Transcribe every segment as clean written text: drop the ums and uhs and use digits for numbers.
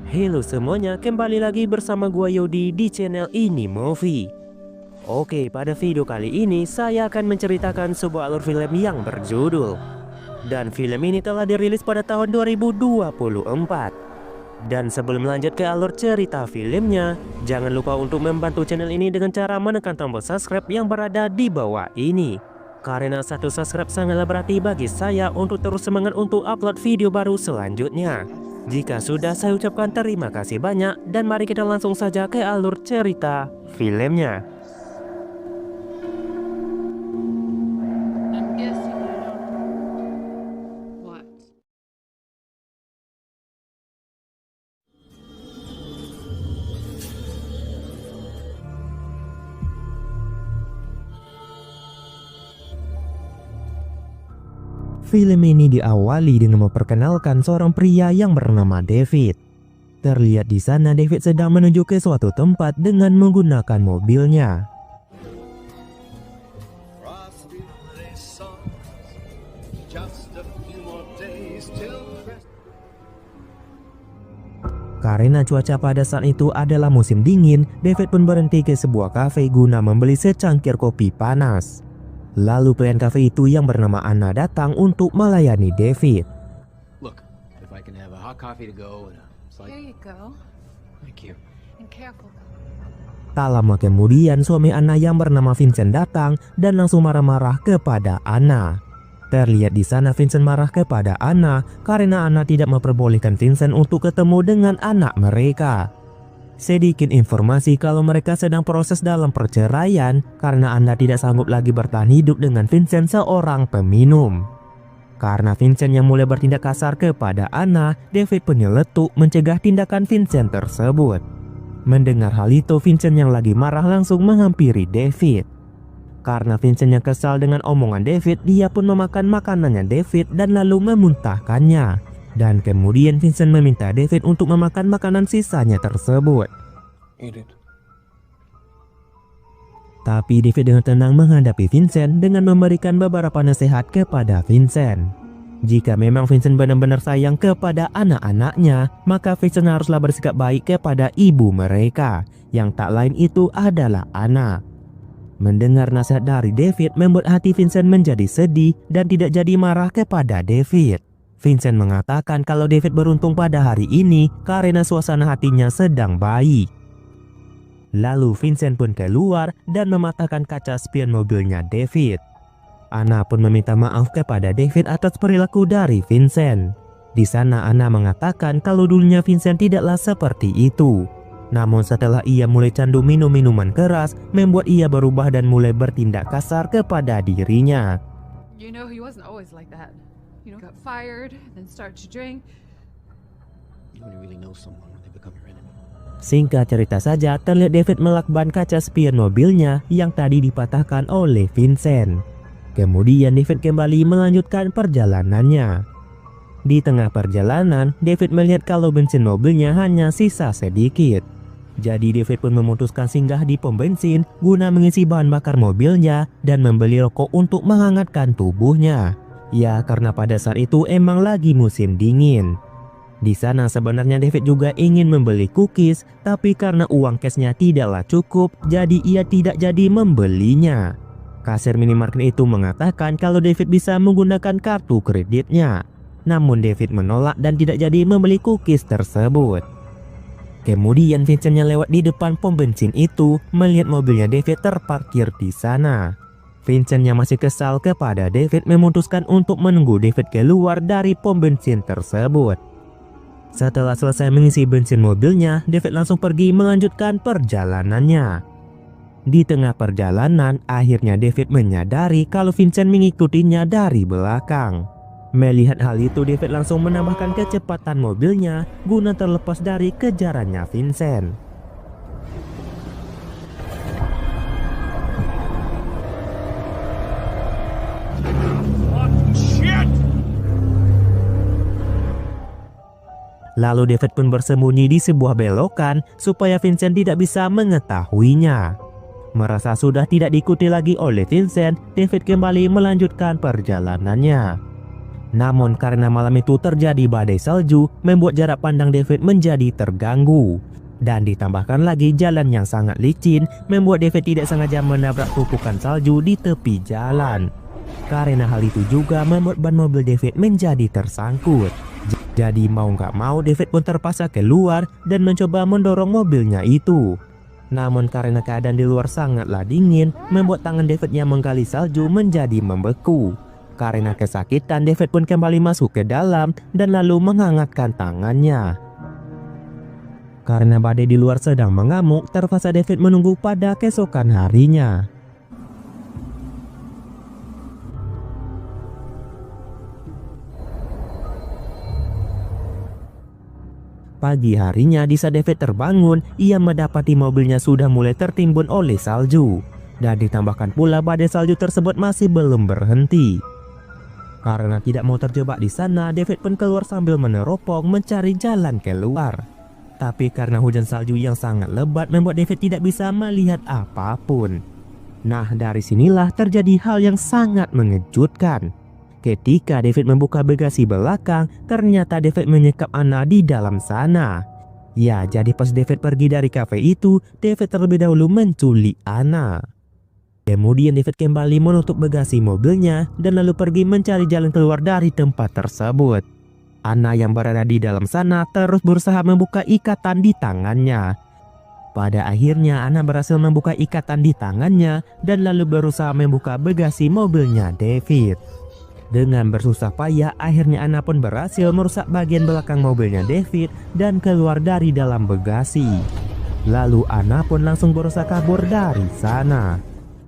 Halo semuanya, kembali lagi bersama gua Yodi di channel ini Movie. Oke, pada video kali ini saya akan menceritakan sebuah alur film yang berjudul. Dan film ini telah dirilis pada tahun 2024. Dan sebelum lanjut ke alur cerita filmnya, jangan lupa untuk membantu channel ini dengan cara menekan tombol subscribe yang berada di bawah ini. Karena satu subscribe sangatlah berarti bagi saya untuk terus semangat untuk upload video baru selanjutnya. Jika sudah, saya ucapkan terima kasih banyak dan mari kita langsung saja ke alur cerita filmnya. I'm guessing you don't. What? Film ini diawali dengan memperkenalkan seorang pria yang bernama David. Terlihat di sana David sedang menuju ke suatu tempat dengan menggunakan mobilnya. Karena cuaca pada saat itu adalah musim dingin, David pun berhenti ke sebuah kafe guna membeli secangkir kopi panas. Lalu pelayan kafe itu yang bernama Anna datang untuk melayani David. Look, if I can have a hot coffee to go and a slight... Here you go. Thank you. And careful. Tak lama kemudian suami Anna yang bernama Vincent datang dan langsung marah-marah kepada Anna. Terlihat di sana Vincent marah kepada Anna karena Anna tidak memperbolehkan Vincent untuk ketemu dengan anak mereka. Sedikit informasi kalau mereka sedang proses dalam perceraian karena Anna tidak sanggup lagi bertahan hidup dengan Vincent seorang peminum. Karena Vincent yang mulai bertindak kasar kepada Anna, David pun nyeletuk mencegah tindakan Vincent tersebut. Mendengar hal itu, Vincent yang lagi marah langsung menghampiri David. Karena Vincent yang kesal dengan omongan David, dia pun memakan makanannya David dan lalu memuntahkannya. Dan kemudian Vincent meminta David untuk memakan makanan sisanya tersebut. Eat it. Tapi David dengan tenang menghadapi Vincent dengan memberikan beberapa nasihat kepada Vincent. Jika memang Vincent benar-benar sayang kepada anak-anaknya, maka Vincent haruslah bersikap baik kepada ibu mereka, yang tak lain itu adalah Anna. Mendengar nasihat dari David membuat hati Vincent menjadi sedih dan tidak jadi marah kepada David. Vincent mengatakan kalau David beruntung pada hari ini karena suasana hatinya sedang baik. Lalu Vincent pun keluar dan mematahkan kaca spion mobilnya David. Anna pun meminta maaf kepada David atas perilaku dari Vincent. Di sana Anna mengatakan kalau dulunya Vincent tidaklah seperti itu. Namun setelah ia mulai candu minum minuman keras, membuat ia berubah dan mulai bertindak kasar kepada dirinya. You know, he wasn't always like that. You know, got fired, then start to drink. You only really know someone when they become your enemy. Singkat cerita saja, terlihat David melakban kaca spion mobilnya yang tadi dipatahkan oleh Vincent. Kemudian David kembali melanjutkan perjalanannya. Di tengah perjalanan, David melihat kalau bensin mobilnya hanya sisa sedikit. Jadi David pun memutuskan singgah di pom bensin guna mengisi bahan bakar mobilnya dan membeli rokok untuk menghangatkan tubuhnya. Ya, karena pada saat itu emang lagi musim dingin. Di sana sebenarnya David juga ingin membeli cookies, tapi karena uang cashnya tidaklah cukup, jadi ia tidak jadi membelinya. Kasir minimarket itu mengatakan kalau David bisa menggunakan kartu kreditnya. Namun David menolak dan tidak jadi membeli cookies tersebut. Kemudian Vincent yang lewat di depan pom bensin itu melihat mobilnya David terparkir di sana. Vincent yang masih kesal kepada David memutuskan untuk menunggu David keluar dari pom bensin tersebut. Setelah selesai mengisi bensin mobilnya, David langsung pergi melanjutkan perjalanannya. Di tengah perjalanan, akhirnya David menyadari kalau Vincent mengikutinya dari belakang. Melihat hal itu, David langsung menambahkan kecepatan mobilnya guna terlepas dari kejarannya Vincent. Lalu David pun bersembunyi di sebuah belokan supaya Vincent tidak bisa mengetahuinya. Merasa sudah tidak diikuti lagi oleh Vincent, David kembali melanjutkan perjalanannya. Namun karena malam itu terjadi badai salju, membuat jarak pandang David menjadi terganggu. Dan ditambahkan lagi jalan yang sangat licin, membuat David tidak sengaja menabrak tumpukan salju di tepi jalan. Karena hal itu juga membuat ban mobil David menjadi tersangkut. Jadi mau nggak mau David pun terpaksa keluar dan mencoba mendorong mobilnya itu. Namun karena keadaan di luar sangatlah dingin, membuat tangan David yang menggali salju menjadi membeku. Karena kesakitan, David pun kembali masuk ke dalam dan lalu menghangatkan tangannya. Karena badai di luar sedang mengamuk, terpaksa David menunggu pada keesokan harinya. Pagi harinya, di saat David terbangun, ia mendapati mobilnya sudah mulai tertimbun oleh salju. Dan ditambahkan pula badai salju tersebut masih belum berhenti. Karena tidak mau terjebak di sana, David pun keluar sambil meneropong mencari jalan keluar. Tapi karena hujan salju yang sangat lebat membuat David tidak bisa melihat apapun. Nah, dari sinilah terjadi hal yang sangat mengejutkan. Ketika David membuka bagasi belakang, ternyata David menyekap Anna di dalam sana. Ya, jadi pas David pergi dari kafe itu, David terlebih dahulu menculik Anna. Kemudian David kembali menutup bagasi mobilnya dan lalu pergi mencari jalan keluar dari tempat tersebut. Anna yang berada di dalam sana terus berusaha membuka ikatan di tangannya. Pada akhirnya Anna berhasil membuka ikatan di tangannya dan lalu berusaha membuka bagasi mobilnya David. Dengan bersusah payah, akhirnya Anna pun berhasil merusak bagian belakang mobilnya David dan keluar dari dalam bagasi. Lalu Anna pun langsung berusaha kabur dari sana.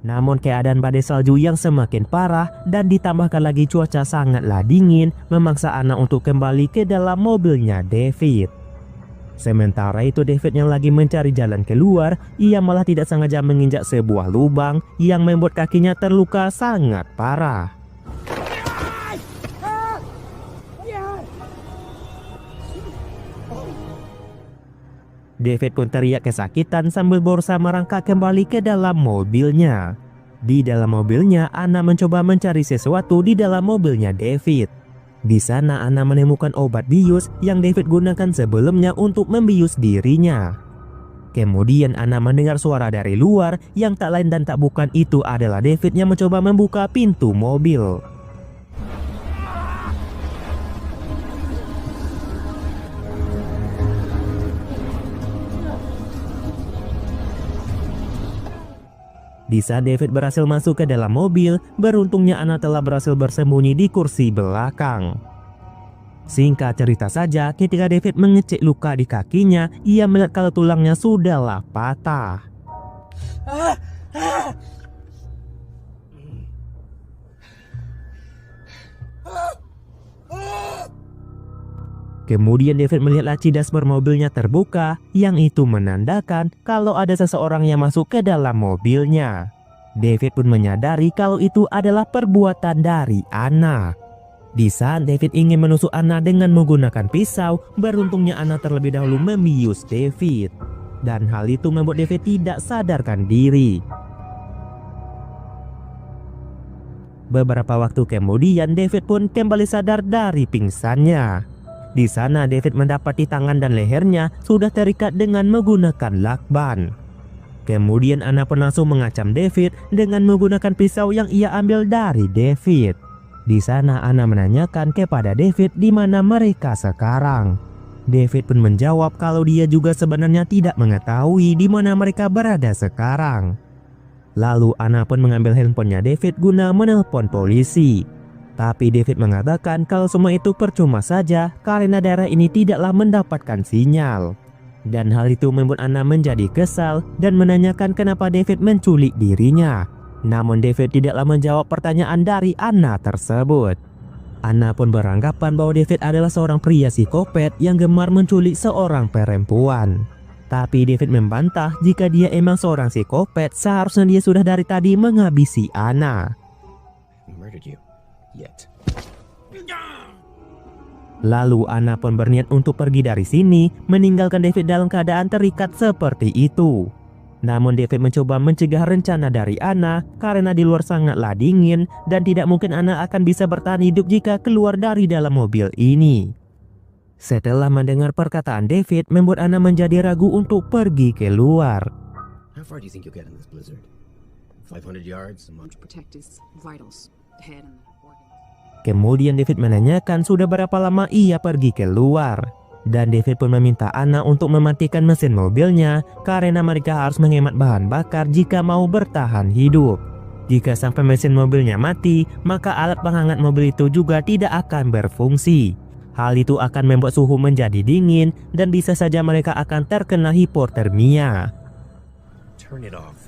Namun keadaan badai salju yang semakin parah dan ditambahkan lagi cuaca sangatlah dingin memaksa Anna untuk kembali ke dalam mobilnya David. Sementara itu David yang lagi mencari jalan keluar, ia malah tidak sengaja menginjak sebuah lubang yang membuat kakinya terluka sangat parah. David pun teriak kesakitan sambil berusaha merangkak kembali ke dalam mobilnya. Di dalam mobilnya, Anna mencoba mencari sesuatu di dalam mobilnya David. Di sana Anna menemukan obat bius yang David gunakan sebelumnya untuk membius dirinya. Kemudian Anna mendengar suara dari luar yang tak lain dan tak bukan itu adalah David yang mencoba membuka pintu mobil. Di saat David berhasil masuk ke dalam mobil, beruntungnya Anna telah berhasil bersembunyi di kursi belakang. Singkat cerita saja, ketika David mengecek luka di kakinya, ia melihat kalau tulangnya sudahlah patah. Kemudian David melihat laci dashboard mobilnya terbuka, yang itu menandakan kalau ada seseorang yang masuk ke dalam mobilnya. David pun menyadari kalau itu adalah perbuatan dari Anna. Di saat David ingin menusuk Anna dengan menggunakan pisau, beruntungnya Anna terlebih dahulu membius David. Dan hal itu membuat David tidak sadarkan diri. Beberapa waktu kemudian David pun kembali sadar dari pingsannya. Di sana David mendapati tangan dan lehernya sudah terikat dengan menggunakan lakban. Kemudian Anna pun langsung mengancam David dengan menggunakan pisau yang ia ambil dari David. Di sana Anna menanyakan kepada David di mana mereka sekarang. David pun menjawab kalau dia juga sebenarnya tidak mengetahui di mana mereka berada sekarang. Lalu Anna pun mengambil handphonenya David guna menelpon polisi. Tapi David mengatakan kalau semua itu percuma saja karena daerah ini tidaklah mendapatkan sinyal. Dan hal itu membuat Anna menjadi kesal dan menanyakan kenapa David menculik dirinya. Namun David tidaklah menjawab pertanyaan dari Anna tersebut. Anna pun beranggapan bahwa David adalah seorang pria psikopat yang gemar menculik seorang perempuan. Tapi David membantah jika dia emang seorang psikopat, seharusnya dia sudah dari tadi menghabisi Anna. Lalu Anna pun berniat untuk pergi dari sini, meninggalkan David dalam keadaan terikat seperti itu. Namun David mencoba mencegah rencana dari Anna karena di luar sangatlah dingin dan tidak mungkin Anna akan bisa bertahan hidup jika keluar dari dalam mobil ini. Setelah mendengar perkataan David, membuat Anna menjadi ragu untuk pergi keluar. How far do you think you'll get in this blizzard? 500 yards? A month? To protect his vitals, the head and the organs. Kemudian David menanyakan sudah berapa lama ia pergi keluar. Dan David pun meminta Anna untuk mematikan mesin mobilnya karena mereka harus menghemat bahan bakar jika mau bertahan hidup. Jika sampai mesin mobilnya mati, maka alat penghangat mobil itu juga tidak akan berfungsi. Hal itu akan membuat suhu menjadi dingin dan bisa saja mereka akan terkena hipotermia. Turn it off.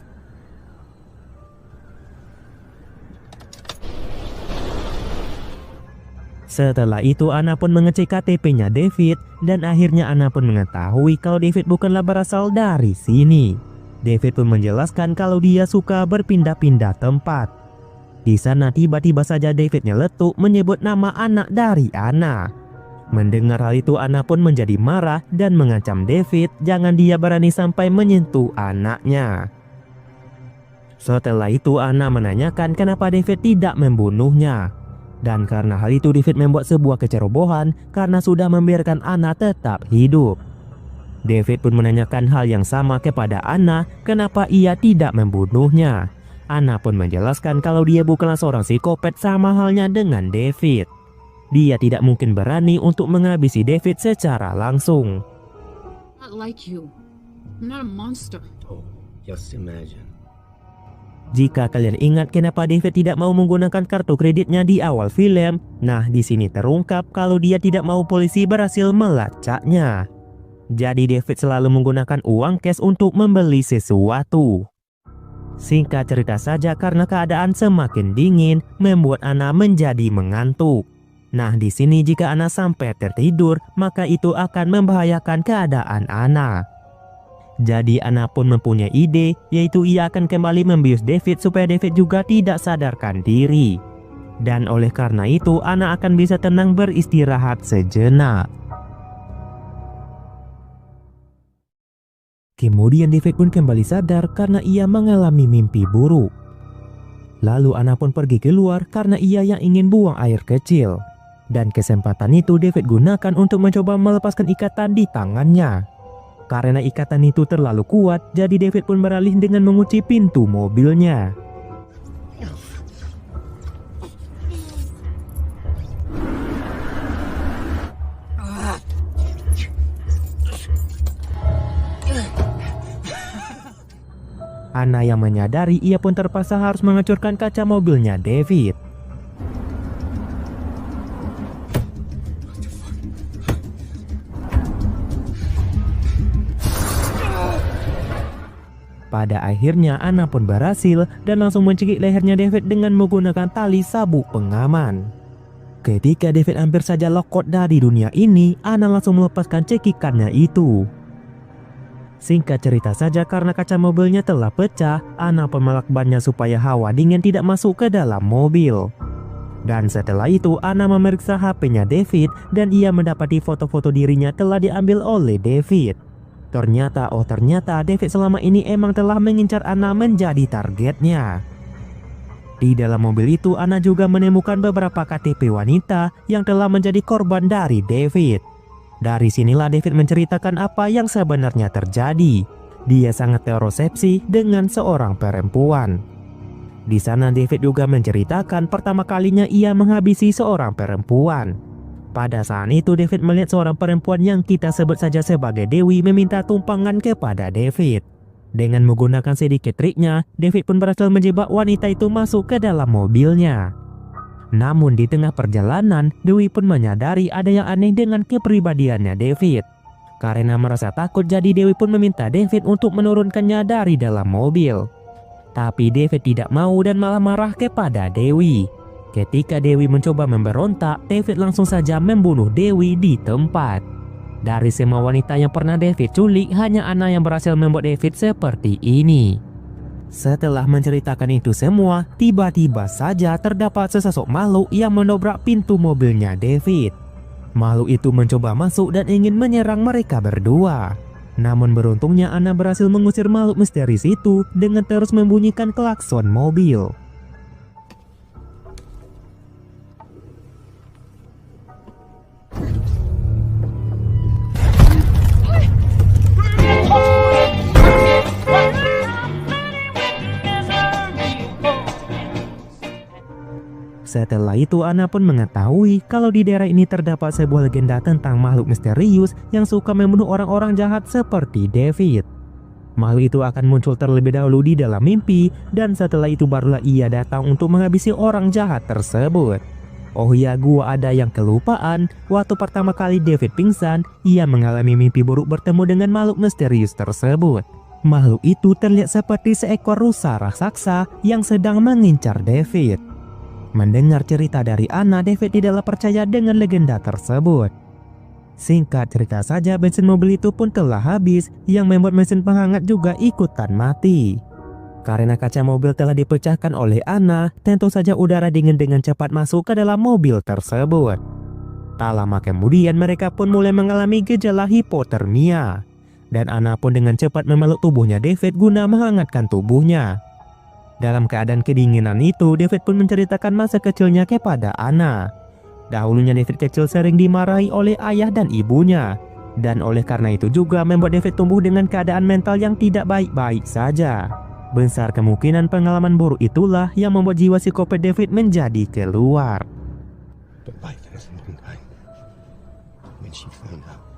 Setelah itu Anna pun mengecek KTP-nya David dan akhirnya Anna pun mengetahui kalau David bukanlah berasal dari sini. David pun menjelaskan kalau dia suka berpindah-pindah tempat. Di sana tiba-tiba saja David nyeletuk menyebut nama anak dari Anna. Mendengar hal itu Anna pun menjadi marah dan mengancam David jangan dia berani sampai menyentuh anaknya. Setelah itu Anna menanyakan kenapa David tidak membunuhnya. Dan karena hal itu David membuat sebuah kecerobohan karena sudah membiarkan Anna tetap hidup. David pun menanyakan hal yang sama kepada Anna kenapa ia tidak membunuhnya. Anna pun menjelaskan kalau dia bukanlah seorang psikopat sama halnya dengan David. Dia tidak mungkin berani untuk menghabisi David secara langsung. Not like you. I'm not a monster. Oh, just imagine. Jika kalian ingat kenapa David tidak mau menggunakan kartu kreditnya di awal film, nah di sini terungkap kalau dia tidak mau polisi berhasil melacaknya. Jadi David selalu menggunakan uang cash untuk membeli sesuatu. Singkat cerita saja karena keadaan semakin dingin membuat Anna menjadi mengantuk. Nah di sini jika Anna sampai tertidur maka itu akan membahayakan keadaan Anna. Jadi Anna pun mempunyai ide yaitu ia akan kembali membius David supaya David juga tidak sadarkan diri. Dan oleh karena itu Anna akan bisa tenang beristirahat sejenak. Kemudian David pun kembali sadar karena ia mengalami mimpi buruk. Lalu Anna pun pergi keluar karena ia yang ingin buang air kecil. Dan kesempatan itu David gunakan untuk mencoba melepaskan ikatan di tangannya. Karena ikatan itu terlalu kuat, jadi David pun beralih dengan mengunci pintu mobilnya. Anna yang menyadari ia pun terpaksa harus menghancurkan kaca mobilnya David. Pada akhirnya Anna pun berhasil dan langsung mencekik lehernya David dengan menggunakan tali sabuk pengaman. Ketika David hampir saja lokot dari dunia ini, Anna langsung melepaskan cekikannya itu. Singkat cerita saja karena kaca mobilnya telah pecah, Anna pun melakbannya supaya hawa dingin tidak masuk ke dalam mobil. Dan setelah itu Anna memeriksa HP-nya David dan ia mendapati foto-foto dirinya telah diambil oleh David. Ternyata David selama ini emang telah mengincar Anna menjadi targetnya. Di dalam mobil itu Anna juga menemukan beberapa KTP wanita yang telah menjadi korban dari David. Dari sinilah David menceritakan apa yang sebenarnya terjadi. Dia sangat terosepsi dengan seorang perempuan. Di sana David juga menceritakan pertama kalinya ia menghabisi seorang perempuan. Pada saat itu David melihat seorang perempuan yang kita sebut saja sebagai Dewi meminta tumpangan kepada David. Dengan menggunakan sedikit triknya, David pun berhasil menjebak wanita itu masuk ke dalam mobilnya. Namun di tengah perjalanan, Dewi pun menyadari ada yang aneh dengan kepribadiannya David. Karena merasa takut jadi Dewi pun meminta David untuk menurunkannya dari dalam mobil. Tapi David tidak mau dan malah marah kepada Dewi. Ketika Dewi mencoba memberontak, David langsung saja membunuh Dewi di tempat. Dari semua wanita yang pernah David culik, hanya Anna yang berhasil membuat David seperti ini. Setelah menceritakan itu semua, tiba-tiba saja terdapat sesosok makhluk yang mendobrak pintu mobilnya David. Makhluk itu mencoba masuk dan ingin menyerang mereka berdua. Namun beruntungnya Anna berhasil mengusir makhluk misterius itu dengan terus membunyikan klakson mobil. Setelah itu Anna pun mengetahui kalau di daerah ini terdapat sebuah legenda tentang makhluk misterius yang suka membunuh orang-orang jahat seperti David. Makhluk itu akan muncul terlebih dahulu di dalam mimpi dan setelah itu barulah ia datang untuk menghabisi orang jahat tersebut. Oh ya, gua ada yang kelupaan. Waktu pertama kali David pingsan, ia mengalami mimpi buruk bertemu dengan makhluk misterius tersebut. Makhluk itu terlihat seperti seekor rusa raksasa yang sedang mengincar David. Mendengar cerita dari Anna, David tidaklah percaya dengan legenda tersebut. Singkat cerita saja, bensin mobil itu pun telah habis, yang membuat mesin penghangat juga ikutan mati. Karena kaca mobil telah dipecahkan oleh Anna, tentu saja udara dingin dengan cepat masuk ke dalam mobil tersebut. Tak lama kemudian mereka pun mulai mengalami gejala hipotermia. Dan Anna pun dengan cepat memeluk tubuhnya David guna menghangatkan tubuhnya. Dalam keadaan kedinginan itu, David pun menceritakan masa kecilnya kepada Anna. Dahulunya David kecil sering dimarahi oleh ayah dan ibunya. Dan oleh karena itu juga membuat David tumbuh dengan keadaan mental yang tidak baik-baik saja. Besar kemungkinan pengalaman buruk itulah yang membuat jiwa psikopat David menjadi keluar. But life has a long time. When she found out.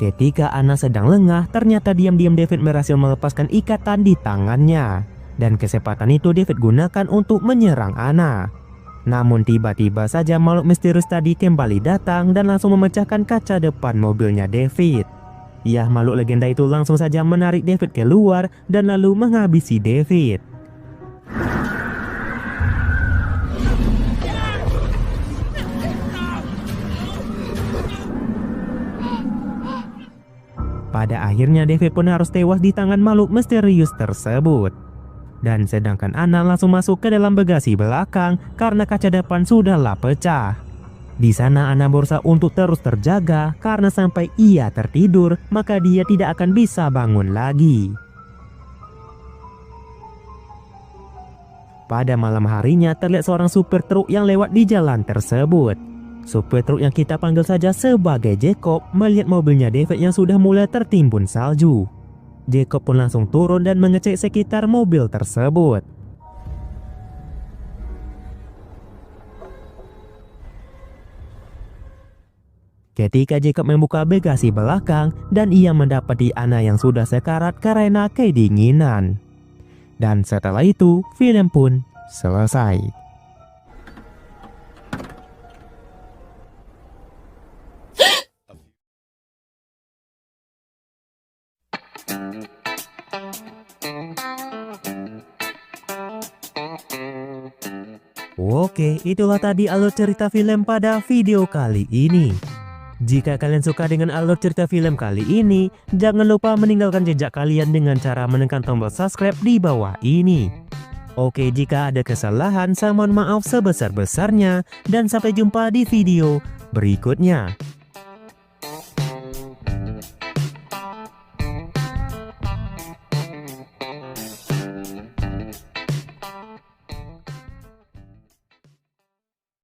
Ketika Anna sedang lengah, ternyata diam-diam David berhasil melepaskan ikatan di tangannya. Dan kesempatan itu David gunakan untuk menyerang Anna. Namun tiba-tiba saja makhluk misterius tadi kembali datang dan langsung memecahkan kaca depan mobilnya David. Ya, makhluk legenda itu langsung saja menarik David keluar dan lalu menghabisi David. Pada akhirnya David pun harus tewas di tangan makhluk misterius tersebut. Dan sedangkan Anna langsung masuk ke dalam bagasi belakang karena kaca depan sudahlah pecah. Di sana Anna berusaha untuk terus terjaga karena sampai ia tertidur maka dia tidak akan bisa bangun lagi. Pada malam harinya terlihat seorang supir truk yang lewat di jalan tersebut. Supir truk yang kita panggil saja sebagai Jacob melihat mobilnya David yang sudah mulai tertimbun salju. Jacob pun langsung turun dan mengecek sekitar mobil tersebut. Ketika Jacob membuka bagasi belakang dan ia mendapati Anna yang sudah sekarat karena kedinginan. Dan setelah itu film pun selesai. Oke, itulah tadi alur cerita film pada video kali ini. Jika kalian suka dengan alur cerita film kali ini, jangan lupa meninggalkan jejak kalian dengan cara menekan tombol subscribe di bawah ini. Oke, jika ada kesalahan, saya mohon maaf sebesar-besarnya dan sampai jumpa di video berikutnya.